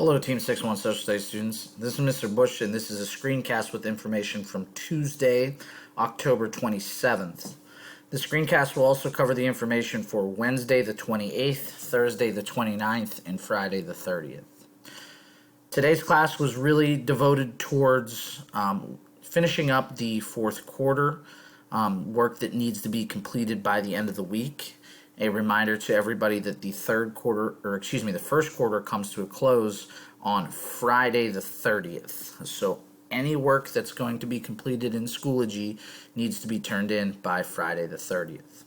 Hello, Team 6-1 Social Studies students. This is Mr. Bush, and this is a screencast with information from Tuesday, October 27th. The screencast will also cover the information for Wednesday the 28th, Thursday the 29th, and Friday the 30th. Today's class was really devoted towards finishing up the fourth quarter work that needs to be completed by the end of the week. A reminder to everybody that the first quarter comes to a close on Friday the 30th. So any work that's going to be completed in Schoology needs to be turned in by Friday the 30th.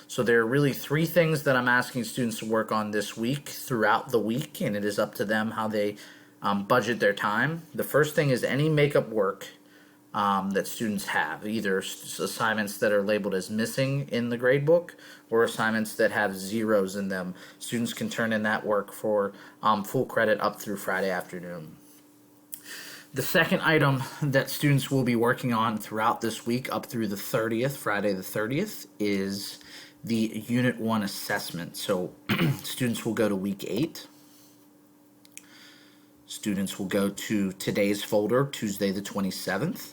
So there are really three things that I'm asking students to work on this week throughout the week, and it is up to them how they budget their time. The first thing is any makeup work that students have, either assignments that are labeled as missing in the gradebook or assignments that have zeros in them. Students can turn in that work for full credit up through Friday afternoon. The second item that students will be working on throughout this week up through the 30th, Friday the 30th, is the Unit 1 assessment. So students will go to Week 8. Students will go to today's folder, Tuesday the 27th.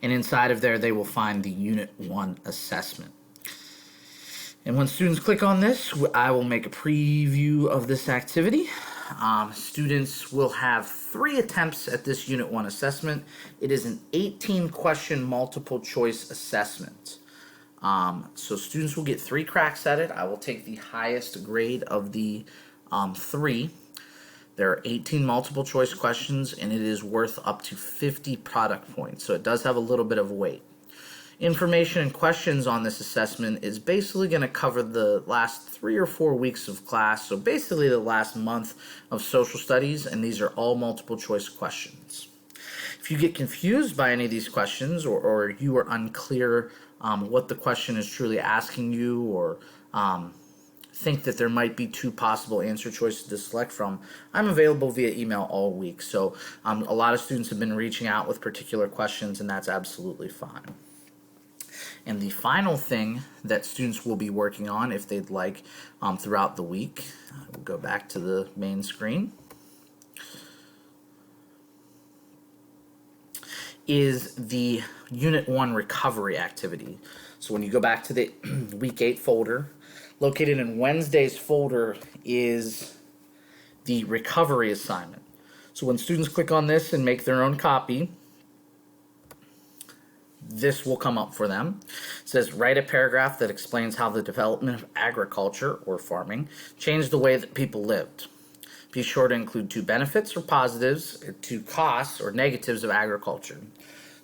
And inside of there, they will find the Unit 1 assessment. And when students click on this, I will make a preview of this activity. Students will have 3 attempts at this Unit 1 assessment. It is an 18-question multiple choice assessment. So students will get 3 cracks at it. I will take the highest grade of the 3. There are 18 multiple choice questions, and it is worth up to 50 product points, so it does have a little bit of weight. Information and questions on this assessment is basically going to cover the last 3 or 4 weeks of class, so basically the last month of social studies, and these are all multiple choice questions. If you get confused by any of these questions, or you are unclear what the question is truly asking you, or think that there might be 2 possible answer choices to select from, I'm available via email all week. So a lot of students have been reaching out with particular questions, and that's absolutely fine. And the final thing that students will be working on, if they'd like, throughout the week, we'll go back to the main screen, is the Unit 1 recovery activity. So when you go back to the Week 8 folder, located in Wednesday's folder is the recovery assignment. So when students click on this and make their own copy, this will come up for them. It says, write a paragraph that explains how the development of agriculture or farming changed the way that people lived. Be sure to include 2 benefits or positives, 2 costs or negatives of agriculture.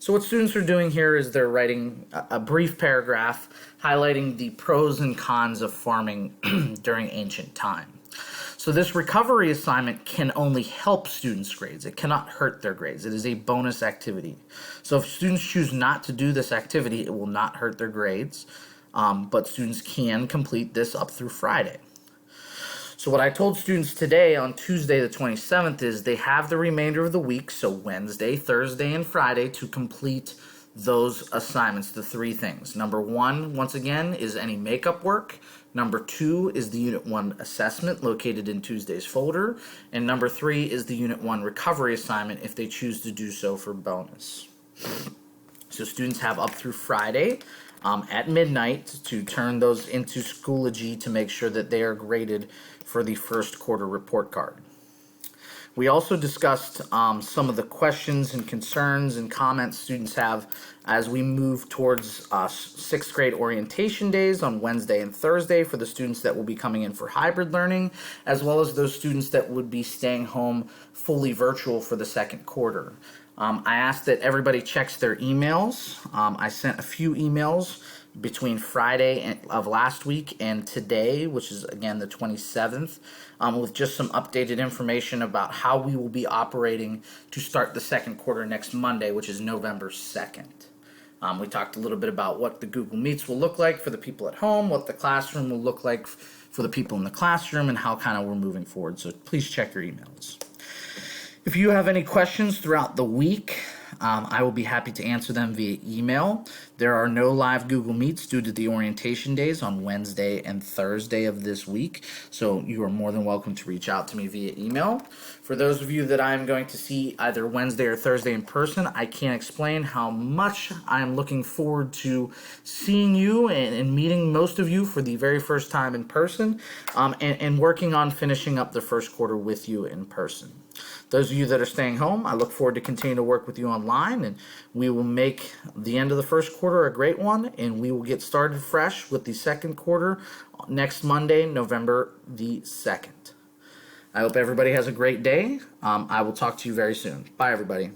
So what students are doing here is they're writing a brief paragraph highlighting the pros and cons of farming during ancient time. So this recovery assignment can only help students' grades. It cannot hurt their grades. It is a bonus activity. So if students choose not to do this activity, it will not hurt their grades, but students can complete this up through Friday. So what I told students today on Tuesday the 27th is they have the remainder of the week, so Wednesday, Thursday, and Friday, to complete those assignments, the 3 things. Number 1, once again, is any makeup work. Number 2 is the Unit 1 assessment located in Tuesday's folder. And number 3 is the Unit 1 recovery assignment if they choose to do so for bonus. So students have up through Friday at midnight to turn those into Schoology to make sure that they are graded for the first quarter report card. We also discussed some of the questions and concerns and comments students have as we move towards 6th grade orientation days on Wednesday and Thursday for the students that will be coming in for hybrid learning, as well as those students that would be staying home fully virtual for the second quarter. I asked that everybody checks their emails. I sent a few emails between Friday of last week and today, which is again the 27th, with just some updated information about how we will be operating to start the second quarter next Monday, which is November 2nd. We talked a little bit about what the Google Meets will look like for the people at home, what the classroom will look like for the people in the classroom, and how kind of we're moving forward. So please check your emails. If you have any questions throughout the week, I will be happy to answer them via email. There are no live Google Meets due to the orientation days on Wednesday and Thursday of this week, so you are more than welcome to reach out to me via email. For those of you that I'm going to see either Wednesday or Thursday in person, I can't explain how much I am looking forward to seeing you and meeting most of you for the very first time in person, and working on finishing up the first quarter with you in person. Those of you that are staying home, I look forward to continue to work with you online, and we will make the end of the first quarter a great one, and we will get started fresh with the second quarter next Monday, November the 2nd. I hope everybody has a great day. I will talk to you very soon. Bye, everybody.